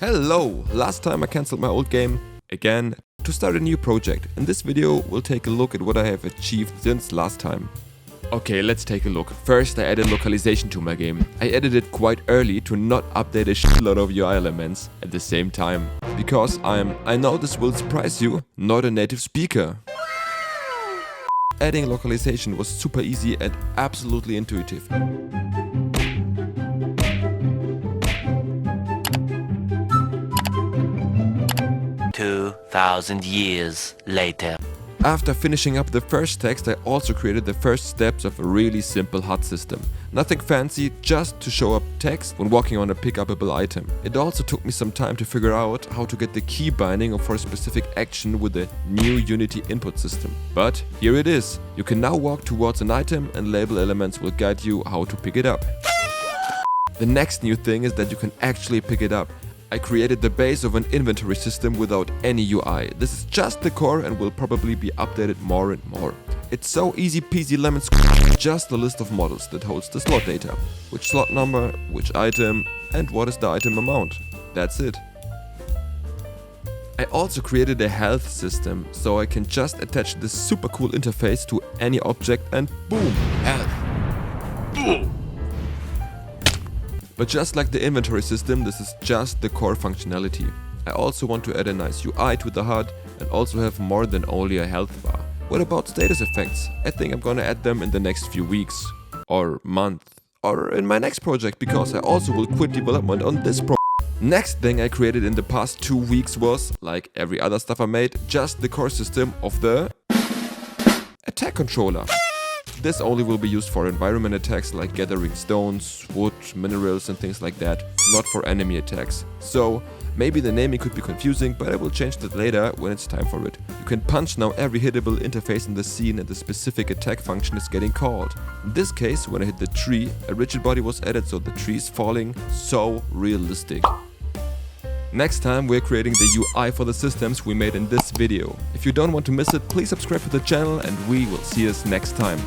Hello! Last time I cancelled my old game, again, to start a new project. In this video we'll take a look at what I have achieved since last time. Okay, let's take a look. First I added localization to my game. I added it quite early to not update a shitload of UI elements at the same time. Because I know this will surprise you, not a native speaker. Adding localization was super easy and absolutely intuitive. 2,000 years later. After finishing up the first text, I also created the first steps of a really simple HUD system. Nothing fancy, just to show up text when walking on a pick-upable item. It also took me some time to figure out how to get the key binding for a specific action with the new Unity input system. But here it is. You can now walk towards an item and label elements will guide you how to pick it up. The next new thing is that you can actually pick it up. I created the base of an inventory system without any UI. This is just the core and will probably be updated more and more. It's so easy peasy lemon squeezy, just a list of models that holds the slot data. Which slot number, which item, and what is the item amount. That's it. I also created a health system, so I can just attach this super cool interface to any object and boom, health. Boom. But just like the inventory system, this is just the core functionality. I also want to add a nice UI to the HUD and also have more than only a health bar. What about status effects? I think I'm gonna add them in the next few weeks, or month, or in my next project, because I also will quit development on this project. Next thing I created in the past 2 weeks was, like every other stuff I made, just the core system of the attack controller. This only will be used for environment attacks like gathering stones, wood, minerals and things like that, not for enemy attacks. So maybe the naming could be confusing, but I will change that later when it's time for it. You can punch now every hittable interface in the scene and the specific attack function is getting called. In this case, when I hit the tree, a rigid body was added so the tree is falling so realistic. Next time we're creating the UI for the systems we made in this video. If you don't want to miss it, please subscribe to the channel and we will see us next time.